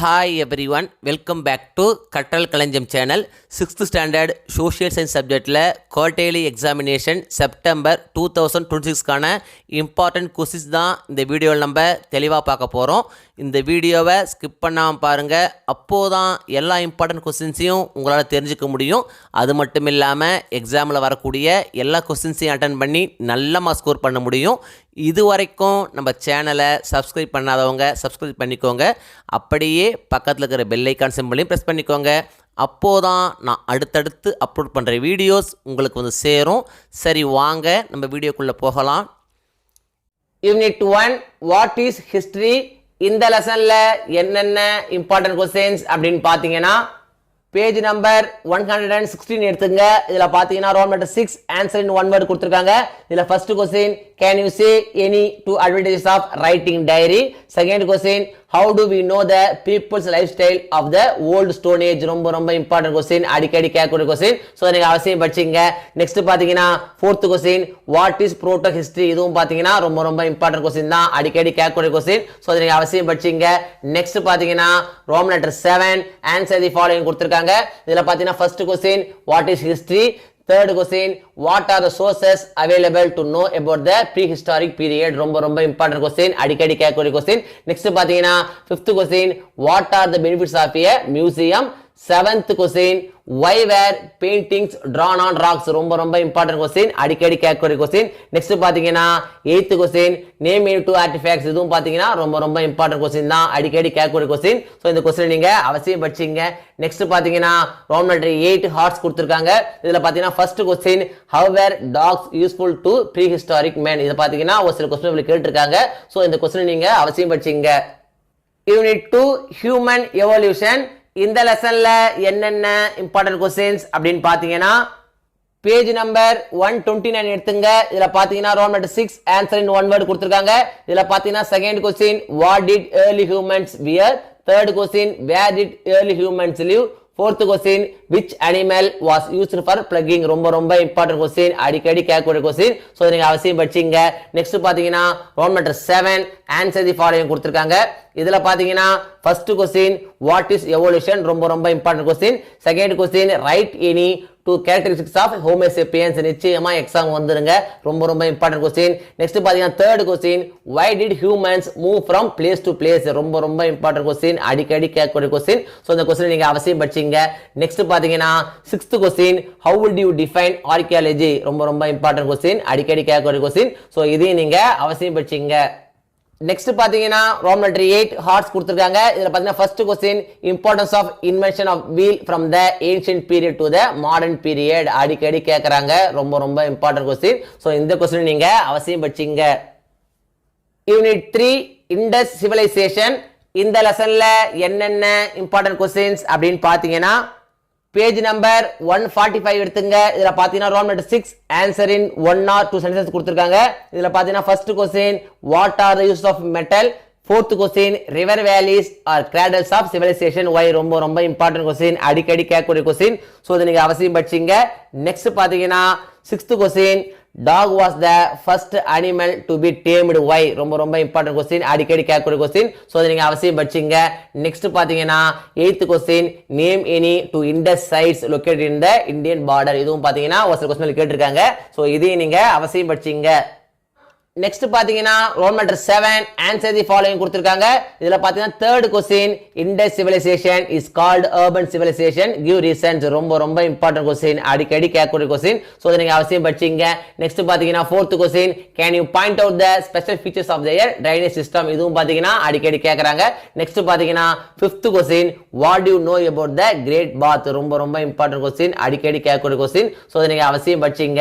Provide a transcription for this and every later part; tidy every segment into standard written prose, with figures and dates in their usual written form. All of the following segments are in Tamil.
Hi everyone, welcome back to Katral Kalanjam channel. 6th standard social science subjectல quarterly examination September 2026 கான important questions தான் இந்த வீடியோவில் நம்ம தெளிவாக பார்க்க போகிறோம். இந்த வீடியோவை ஸ்கிப் பண்ணாமல் பாருங்கள், அப்போதான் எல்லா இம்பார்ட்டன்ட் கொஸ்டின்ஸையும் உங்களால் தெரிஞ்சுக்க முடியும். அது மட்டும் இல்லாமல் எக்ஸாமில் வரக்கூடிய எல்லா கொஸ்டின்ஸையும் அட்டன் பண்ணி நல்ல மார்க் ஸ்கோர் பண்ண முடியும். இது வரைக்கும் நம்ம சேனலை சப்ஸ்கிரைப் பண்ணாதவங்க சப்ஸ்கிரைப் பண்ணிக்கோங்க. அப்படியே பக்கத்தில் இருக்கிற பெல் ஐக்கான் சிம்பிளையும் ப்ரெஸ் பண்ணிக்கோங்க. அப்போதான் நான் அடுத்தடுத்து அப்லோட் பண்ணுற வீடியோஸ் உங்களுக்கு வந்து சேரும். சரி, வாங்க நம்ம வீடியோக்குள்ளே போகலாம். Unit 1 what is history. இந்த லெசனில் என்னென்ன இம்பார்ட்டன்ட் கொஸ்டின்ஸ் அப்படின்னு பார்த்தீங்கன்னா, பேஜ் நம்பர் 116 எடுத்துங்க. இதில் பார்த்தீங்கன்னா roll number 6 answer in one word கொடுத்துருக்காங்க. இதில் first question, can you say any two advantages of writing diary. Second question, how do we know the people's life style of the old stone age. ரொம்ப இம்பார்ட்டன்ட் கொஸ்டின், அடிக்கடி கேட்கக்கூடிய கொஸ்டின். ஸோ நீங்கள் அவசியம் படிச்சிங்க. நெக்ஸ்ட் பார்த்தீங்கன்னா fourth question, what is proto history. இதுவும் பார்த்தீங்கன்னா ரொம்ப இம்பார்ட்டன்ட் கொஸ்டின் தான், அடிக்கடி கேட்கக்கூடிய கொஸ்டின். ஸோ நீங்கள் அவசியம் படிச்சிங்க. நெக்ஸ்ட் பார்த்தீங்கன்னா Roman letter 7 answer the following கொடுத்துருக்காங்க. இதில் பார்த்தீங்கன்னா first question, what is history. Third question, what are the sources available to know about the prehistoric period. ரொம்ப important question, அடிக்கடி கேட்கக்கூடிய question. நெக்ஸ்ட் பார்த்தீங்கன்னா fifth question, what are the benefits of a museum. Seventh question, why were paintings drawn on rocks. ரொம்ப important question, அடிக்கடி கேட்கக்கூடிய question. நெக்ஸ்ட் பார்த்தீங்கன்னா eighth question, name any two artifacts. இதுவும் பார்த்தீங்கன்னா ரொம்ப important question தான், அடிக்கடி கேட்கக்கூடிய question. ஸோ இந்த கொஸ்டின் நீங்க அவசியம் படிச்சிங்க. நெக்ஸ்ட் பார்த்தீங்கன்னா ரோம் நம்பர் 8 ஹார்ட்ஸ் கொடுத்துருக்காங்க. இதில் பார்த்தீங்கன்னா first question, how were dogs useful to prehistoric men. இதை பார்த்தீங்கன்னா ஒரு சில கொஸ்டின் கேட்டிருக்காங்க. ஸோ இந்த கொஸ்டின் நீங்க அவசியம் படிச்சிங்க. Unit 2 human evolution. இந்த லெசன்ல என்னென்ன இம்பார்ட்டன்ட் கொஸ்டின்ஸ் அப்படின்னு பார்த்தீங்கன்னா, பேஜ் நம்பர் 129 எடுத்துங்க. இதில் பார்த்தீங்கன்னா roll number 6 answer in one word கொடுத்துருக்காங்க. இதில் பார்த்தீங்கன்னா second question, what did early humans wear. Third question, where did early humans live. Fourth question, which animal was used for ploughing. ரொம்ப இம்பார்ட்டன்ட் கொஸ்டின், அடிக்கடி கேட்கக்கூடிய கொஸ்டின். ஸோ நீங்க அவசியம் படிச்சிங்க. நெக்ஸ்ட் பார்த்தீங்கன்னா roll number 7 answer the following கொடுத்துருக்காங்க. இதில் பார்த்தீங்கன்னா first question, what is evolution. ரொம்ப important question. Second question, write any two characteristics of homo sapiens. நிச்சயமா எக்ஸாம் வந்துருங்க, ரொம்ப இம்பார்ட்டன்ட் கொஸ்டின். நெக்ஸ்ட் பார்த்தீங்கன்னா third question, why did humans move from place to place. ரொம்ப இம்பார்ட்டன்ட் கொஸ்டின், அடிக்கடி கேட்கக்கூடிய கொஸ்டின். ஸோ இந்த கொஸ்டின் நீங்க அவசியம் படிச்சிங்க. நெக்ஸ்ட் பார்த்தீங்கன்னா sixth question, how will you define archaeology. ரொம்ப இம்பார்ட்டன்ட் கொஸ்டின், அடிக்கடி கேட்கக்கூடிய கொஸ்டின். ஸோ இதையும் நீங்க அவசியம் படிச்சிங்க. நெக்ஸ்ட் பாத்தீங்கன்னா ரோம் நம்பர் 8 ஹார்ட்ஸ் கொடுத்திருக்காங்க. இதுல பாத்தீங்கன்னா first question, importance of invention of wheel from the ancient period to the modern period. அடிக்கடி கேக்குறாங்க, ரொம்ப இம்பார்ட்டன்ட் क्वेश्चन. சோ இந்த क्वेश्चन நீங்க அவசியம் படிச்சீங்க. Unit 3 Indus civilisation. இந்த லெசன்ல என்னென்ன இம்பார்ட்டன்ட் क्वेश्चंस அப்படின்னு பாத்தீங்கன்னா, பேஜ் நம்பர் 145 எடுத்துங்க. இதுல பாத்தீங்கன்னா Rome number 6 answer in 1 or 2 sentences கொடுத்திருக்காங்க. இதுல பாத்தீங்கன்னா first question, what are the use of metal. Fourth question, river valleys are cradles of civilisation. Why. ரொம்ப இம்பார்ட்டன்ட் क्वेश्चन, அடிக்கடி கேட்கக்கூடிய क्वेश्चन. சோ இத நீங்க அவசியம் படிச்சீங்க. நெக்ஸ்ட் பாத்தீங்கன்னா sixth question, dog was the first animal to be tamed. why. ரொம்ப இம்பார்ட்டன்ட் क्वेश्चन, அடிக்கடி கேட்கக்கூடிய क्वेश्चन. சோ இத நீங்க அவசியம் படிச்சீங்க. நெக்ஸ்ட் பாத்தீங்கன்னா eighth question, name any two Indus sites located in the Indian border. இதுவும் பாத்தீங்கன்னா ஒரு சில क्वेश्चन கேட்டிருக்காங்க. சோ இதையும் நீங்க அவசியம் படிச்சீங்க. நெக்ஸ்ட் பாத்தீங்கன்னா Rome number 7 answer the following கொடுத்திருக்காங்க. இதுல பாத்தீங்கன்னா third question, Indus civilisation is called urban civilisation, give reasons. ரொம்ப இம்பார்ட்டன்ட் क्वेश्चन, அடிக்கடி கேட்கக்கூடிய क्वेश्चन. சோ இத நீங்க அவசியம் படிச்சீங்க. நெக்ஸ்ட் பாத்தீங்கன்னா fourth question, can you point out the special features of their drainage system. இதுவும் பாத்தீங்கன்னா அடிக்கடி கேக்குறாங்க. நெக்ஸ்ட் பாத்தீங்கன்னா fifth question, what do you know about the great bath. ரொம்ப இம்பார்ட்டன்ட் क्वेश्चन, அடிக்கடி கேட்கக்கூடிய क्वेश्चन. சோ இத நீங்க அவசியம் படிச்சீங்க.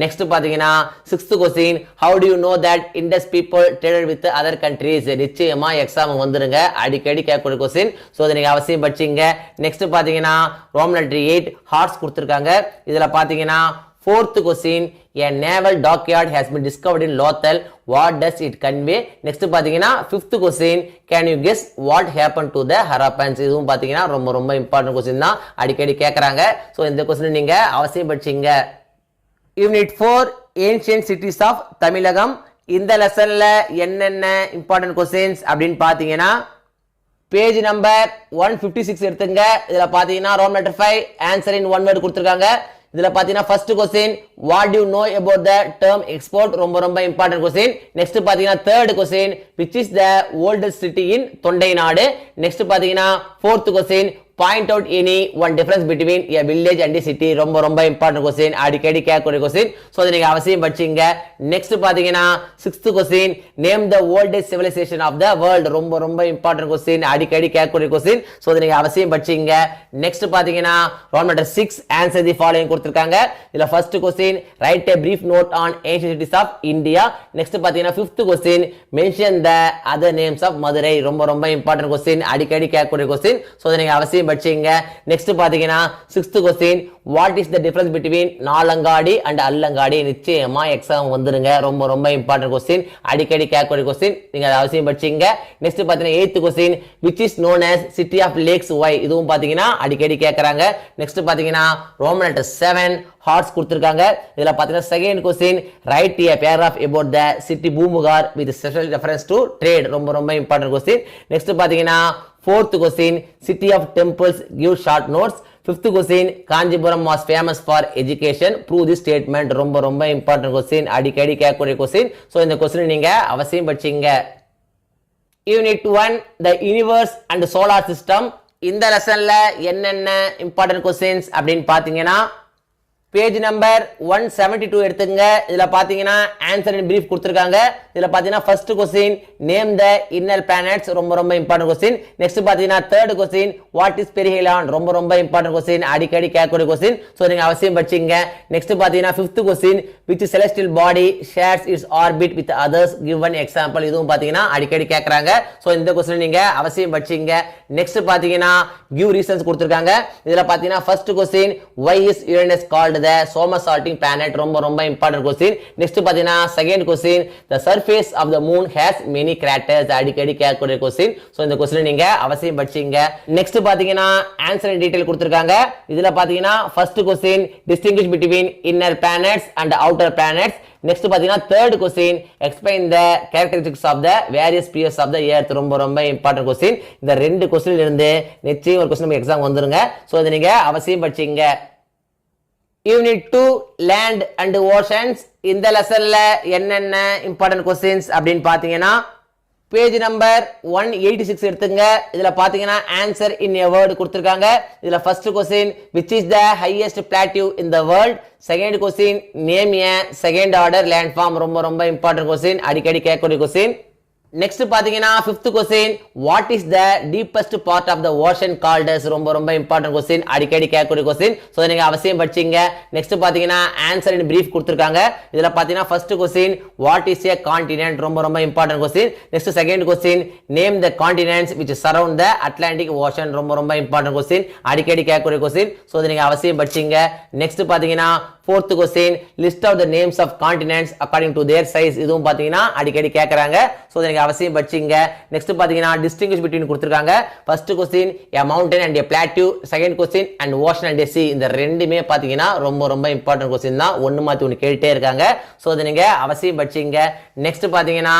நெக்ஸ்ட் பாத்தீங்கன்னா sixth question, how do you know that Indus people traded with other countries. நிச்சயமா எக்ஸாம் வந்துருங்க, அடிக்கடி கேட்கக்கூடிய क्वेश्चन. சோ இத நீங்க அவசியம் படிச்சீங்க. நெக்ஸ்ட் பாத்தீங்கன்னா ரோம் நம்பர் 8 ஹார்ட்ஸ் கொடுத்திருக்காங்க. இதுல பாத்தீங்கன்னா fourth question, a naval dockyard has been discovered in Lothal. what does it convey. Next பாத்தீங்கன்னா fifth question, can you guess what happened to the Harappans. இதுவும் பாத்தீங்கன்னா ரொம்ப இம்பார்ட்டன்ட் क्वेश्चन தான், அடிக்கடி கேக்குறாங்க. சோ இந்த क्वेश्चन நீங்க அவசியம் படிச்சீங்க. யூனிட் 4 ஏன்ஷியன்ட் சிட்டிஸ் ஆஃப் தமிழகம். இந்த லெசன்ல என்னென்ன இம்பார்ட்டன்ட் क्वेश्चंस அப்படின்னு பாத்தீங்கன்னா, பேஜ் நம்பர் 156 எடுத்துங்க. இதுல பாத்தீங்கன்னா Roman letter 5 answer in one word கொடுத்திருக்காங்க. இதுல பாத்தீங்கன்னா first question what do you know about the term export, ரொம்ப ரொம்ப இம்பார்ட்டன்ட் क्वेश्चन. நெக்ஸ்ட் பாத்தீங்கன்னா third question which is the oldest city in தொண்டை நாடு. நெக்ஸ்ட் பாத்தீங்கன்னா fourth question point out any one difference between a village and a city, ரொம்ப ரொம்ப இம்பார்ட்டன்ட் क्वेश्चन, அடிக்கடி கேட்கக்கூடிய क्वेश्चन. சோ இத நீங்க அவசியம் படிச்சீங்க. நெக்ஸ்ட் பாத்தீங்கன்னா 6th question name the oldest civilization of the world, ரொம்ப ரொம்ப இம்பார்ட்டன்ட் क्वेश्चन, அடிக்கடி கேட்கக்கூடிய क्वेश्चन. சோ இத நீங்க அவசியம் படிச்சீங்க. நெக்ஸ்ட் பாத்தீங்கன்னா Roman letter 6 answer the following கொடுத்திருக்காங்க. இதுல first question write a brief note on ancient cities of India. Next பாத்தீங்கன்னா 5th question mention the other names of Madurai, ரொம்ப ரொம்ப இம்பார்ட்டன்ட் क्वेश्चन, அடிக்கடி கேட்கக்கூடிய क्वेश्चन. சோ இத நீங்க அவசியம் படிச்சீங்க. நெக்ஸ்ட் பாத்தீங்கன்னா 6th question what is the difference between Nalangadi and அல்லங்காடி, நிச்சயமா எக்ஸாம் வந்துருங்க, ரொம்ப ரொம்ப இம்பார்ட்டன்ட் क्वेश्चन, அடிக்கடி கேட்கக்கூடிய क्वेश्चन, நீங்க அதை அவசியம் படிச்சீங்க. நெக்ஸ்ட் பாத்தீங்கன்னா 8th question which is known as city of lakes, why, இதுவும் பாத்தீங்கன்னா அடிக்கடி கேக்குறாங்க. நெக்ஸ்ட் பாத்தீங்கன்னா ரோமன் லெட்டர் 7 ஹார்ட்ஸ் கொடுத்திருக்காங்க. இதுல பாத்தீங்கன்னா second question write a paragraph about the city Poompuhar with special reference to trade, ரொம்ப ரொம்ப இம்பார்ட்டன்ட் क्वेश्चन. நெக்ஸ்ட் பாத்தீங்கன்னா fourth question city of temples, give short notes. fifth question Kanchipuram was famous for education, prove this statement, ரொம்ப ரொம்ப இம்பார்ட்டன்ட் क्वेश्चन, அடிக்கடி கேட்கக்கூடிய क्वेश्चन. சோ இந்த क्वेश्चन நீங்க அவசியம் படிச்சீங்க. Unit 1 the universe and solar system. இந்த லெசன்ல என்னென்ன இம்பார்ட்டன்ட் क्वेश्चंस அப்படினு பாத்தீங்கன்னா பேஜ் நம்பர் 172 எடுத்துங்க. இதுல பாத்தீங்கன்னா ஆன்சர் இன் பிரீஃப் கொடுத்திருக்காங்க. இதுல பாத்தீங்கன்னா first question name the inner planets, ரொம்ப ரொம்ப இம்பார்ட்டன்ட் क्वेश्चन. நெக்ஸ்ட் பாத்தீங்கன்னா தேர்ட் क्वेश्चन வாட் இஸ் பெரிஹெலான், ரொம்ப ரொம்ப இம்பார்ட்டன்ட் क्वेश्चन, அடிக்கடி கேட்கக்கூடிய क्वेश्चन. சோ நீங்க அவசியம் படிச்சீங்க. நெக்ஸ்ட் பாத்தீங்கன்னா fifth question which celestial body shares its orbit with others, give one example, இதுவும் பாத்தீங்கன்னா அடிக்கடி கேக்குறாங்க. சோ இந்த क्वेश्चन நீங்க அவசியம் படிச்சீங்க. நெக்ஸ்ட் பாத்தீங்கன்னா give reasons கொடுத்திருக்காங்க. இதுல பாத்தீங்கன்னா first question why is Uranus called the somersaulting planet, ரொம்ப ரொம்ப இம்பார்ட்டன்ட் क्वेश्चन. நெக்ஸ்ட் பாத்தீங்கன்னா second question the surface of the moon has many craters, அடிக்கடி கேட்கக்கூடிய क्वेश्चन. சோ இந்த क्वेश्चन நீங்க அவசியம் படிச்சீங்க. நெக்ஸ்ட் பாத்தீங்கன்னா ஆன்சர் இன் டீடைல் கொடுத்திருக்காங்க. இதுல பாத்தீங்கன்னா first question distinguish between inner planets and outer planets. Next பாத்தீங்கன்னா third question explain the characteristics of the various periods of the earth, ரொம்ப ரொம்ப இம்பார்ட்டன்ட் क्वेश्चन. இந்த ரெண்டு क्वेश्चनல இருந்து நிச்சயம் ஒரு क्वेश्चन எக்ஸாம் வந்துருங்க. சோ இத நீங்க அவசியம் படிச்சீங்க. Unit 2 land and oceans. இந்த லெசன்ல என்னென்ன இம்பார்ட்டன்ட் क्वेश्चंस அப்படினு பாத்தீங்கன்னா பேஜ் நம்பர் 186 எடுத்துங்க. இதுல பாத்தீங்கன்னா ஆன்சர் இன் எ வேர்ட் கொடுத்திருக்காங்க. இதுல first question which is the highest plateau in the world. Second question name a second order landform, ரொம்ப ரொம்ப இம்பார்ட்டன்ட் क्वेश्चन, அடிக்கடி கேட்கக்கூடிய क्वेश्चन. நெக்ஸ்ட் பாத்தீங்கன்னா fifth question what is the deepest part of the ocean called as, ரொம்ப ரொம்ப இம்பார்ட்டன்ட் क्वेश्चन, அடிக்கடி கேட்கக்கூடிய क्वेश्चन. சோ நீங்க அவசியம் படிச்சீங்க. நெக்ஸ்ட் பாத்தீங்கன்னா ஆன்சர் இன் பிரீஃப் கொடுத்திருக்காங்க. இதுல பாத்தீங்கன்னா first question what is a continent, ரொம்ப ரொம்ப important question. Next second question name the continents which surround the Atlantic Ocean, ரொம்ப ரொம்ப இம்பார்ட்டன்ட் क्वेश्चन, அடிக்கடி கேட்கக்கூடிய क्वेश्चन. சோ இத நீங்க அவசியம் படிச்சீங்க. நெக்ஸ்ட் பாத்தீங்கன்னா fourth question list out the names of continents according to their size, இதுவும் பாத்தீங்கன்னா அடிக்கடி கேக்குறாங்க. சோ இத நீங்க அவசியம் படிச்சீங்க. நெக்ஸ்ட் பாத்தீங்கன்னா distinguish between கொடுத்திருக்காங்க. First question a mountain and a plateau, second question and ocean and a sea. இந்த ரெண்டுமே பாத்தீங்கன்னா ரொம்ப ரொம்ப இம்பார்ட்டன்ட் क्वेश्चन தான், ஒன்னு மாத்தி ஒன்னு கேட்டே இருக்காங்க. சோ இத நீங்க அவசியம் படிச்சீங்க. நெக்ஸ்ட் பாத்தீங்கன்னா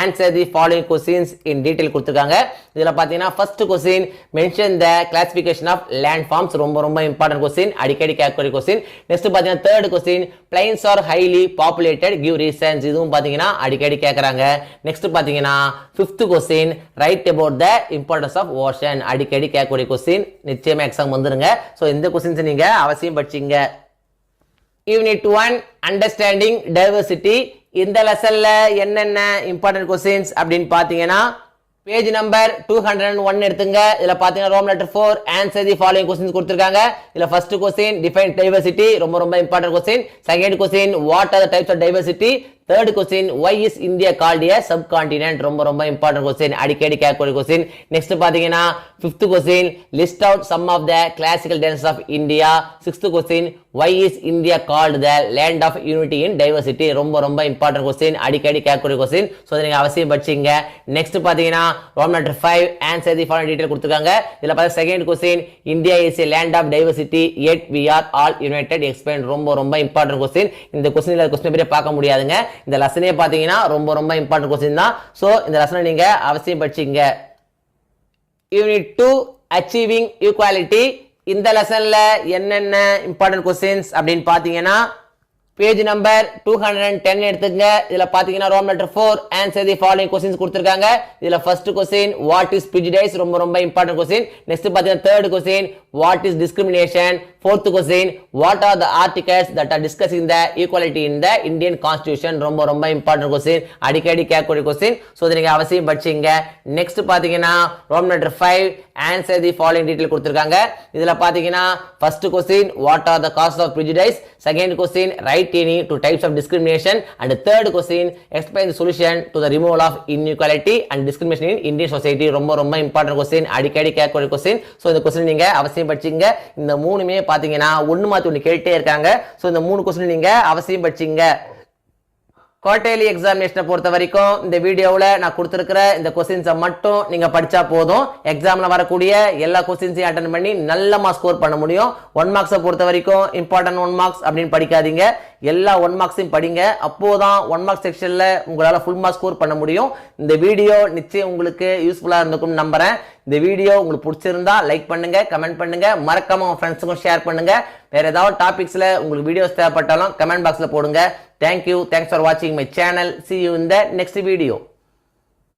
answer the following questions in detail கொடுத்திருக்காங்க. இதுல பாத்தீங்கன்னா first question mention the classification of landforms, ரொம்ப ரொம்ப இம்பார்ட்டன்ட் क्वेश्चन, அடிக்கடி கேட்கக்கூடிய क्वेश्चन. நெக்ஸ்ட் பாத்தீங்கன்னா third question plains are highly populated, give reasons, இதுவும் பாத்தீங்கன்னா அடிக்கடி கேக்குறாங்க. நெக்ஸ்ட் பாத்தீங்கன்னா fifth question write about the importance of ocean, அடிக்கடி கேட்கக்கூடிய क्वेश्चन, நிச்சயமா எக்ஸாம் வந்துருங்க. சோ இந்த क्वेश्चंस நீங்க அவசியம் படிச்சீங்க. Unit 1 understanding diversity. இந்த லெசன்ல என்னென்ன இம்பார்ட்டன்ட் क्वेश्चंस அப்படினு பாத்தீங்கன்னா பேஜ் நம்பர் 201 எடுத்துங்க. இதுல பாத்தீங்கன்னா Roman letter 4 answer the following questions கொடுத்திருக்காங்க. இதுல ஃபர்ஸ்ட் क्वेश्चन டிஃபைன் டைவர்சிட்டி, ரொம்ப ரொம்ப important question. Second question what are the types of diversity. Third question why is India called a subcontinent, ரொம்ப ரொம்ப இம்பார்ட்டன்ட் क्वेश्चन, அடிக்கடி கேட்கக்கூடிய क्वेश्चन. நெக்ஸ்ட் பாத்தீங்கன்னா fifth question list out some of the classical dances of India. Sixth question why is India called the land of unity in diversity, ரொம்ப ரொம்ப இம்பார்ட்டன்ட் क्वेश्चन, அடிக்கடி கேட்கக்கூடிய क्वेश्चन. சோ இத நீங்க அவசியம் படிச்சீங்க. நெக்ஸ்ட் பாத்தீங்கன்னா Roman letter 5 answer the following detail கொடுத்திருக்காங்க. இதுல பாத்தீங்கன்னா second question India is a land of diversity yet we are all united, explain, ரொம்ப ரொம்ப இம்பார்ட்டன்ட் क्वेश्चन. இந்த क्वेश्चनல क्वेश्चन பேரே பார்க்க முடியாதுங்க. இந்த லெசனே பாத்தீங்கன்னா ரொம்ப ரொம்ப இம்பார்ட்டன்ட் क्वेश्चन தான். சோ இந்த லெசனை நீங்க அவசியம் படிச்சீங்க. Unit 2 achieving equality. இந்த லெசன்ல என்னென்ன இம்பார்ட்டன்ட் கொஸ்டின்ஸ் அப்படின்னு பார்த்தீங்கன்னா பேஜ் நம்பர் 210 எடுத்துங்க. இதுல பாத்தீங்கன்னா Roman letter 4 answer the following questions கொடுத்திருக்காங்க. இதுல first question what is prejudice, ரொம்ப இம்பார்ட்டன்ட் क्वेश्चन. நெக்ஸ்ட் பாத்தீங்கன்னா third question what is discrimination. fourth question what are the articles that are discussing the equality in the Indian constitution. ரொம்ப இம்பார்ட்டன்ட் क्वेश्चन, அடிக்கடி கேட்கக்கூடிய क्वेश्चन. சோ இத நீங்க அவசியம் படிச்சீங்க. நெக்ஸ்ட் பாத்தீங்கன்னா Roman letter 5 answer the following detail கொடுத்திருக்காங்க. இதுல பாத்தீங்கன்னா first question what are the causes of prejudice, second question write any two types of discrimination, and third question explain the solution to the removal of inequality and discrimination in Indian society. ரொம்ப இம்பார்ட்டன்ட் क्वेश्चन, அடிக்கடி கேட்கக்கூடிய क्वेश्चन. சோ இந்த क्वेश्चन நீங்க அவசியம் படிச்சீங்க. இந்த மூணுமே பாத்தீங்கன்னா ஒன்னு மாத்தி ஒன்னு கேட்டே இருக்காங்க. சோ இந்த மூணு क्वेश्चन நீங்க அவசியம் படிச்சீங்க. குவார்டர்லி எக்ஸாமினேஷனை பொறுத்த வரைக்கும் இந்த வீடியோவில் நான் கொடுத்துருக்கிற இந்த கொஸ்டின்ஸை மட்டும் நீங்கள் படித்தா போதும். எக்ஸாமில் வரக்கூடிய எல்லா கொஸ்டின்ஸையும் அட்டன் பண்ணி நல்ல மார்க் ஸ்கோர் பண்ண முடியும். 1 மார்க்ஸை பொறுத்த வரைக்கும் இம்பார்ட்டன்ட் 1 மார்க்ஸ் அப்படின்னு படிக்காதீங்க, எல்லா 1 மார்க்ஸையும் படிங்க. அப்போதான் 1 மார்க் செக்ஷனில் உங்களால் ஃபுல் மார்க் ஸ்கோர் பண்ண முடியும். இந்த வீடியோ நிச்சயம் உங்களுக்கு யூஸ்ஃபுல்லாக இருந்திருக்கும்னு நம்புறேன். இந்த வீடியோ உங்களுக்கு பிடிச்சிருந்தா லைக் பண்ணுங்க, கமெண்ட் பண்ணுங்க, மறக்காம உங்க ஃப்ரெண்ட்ஸுக்கும் ஷேர் பண்ணுங்க. வேற ஏதாவது டாபிக்ஸ்ல உங்களுக்கு வீடியோஸ் தேவைப்பட்டாலும் கமெண்ட் பாக்ஸ்ல போடுங்க. தேங்க்யூ, தேங்க்ஸ் ஃபார் வாட்சிங் my channel. See you in the next video.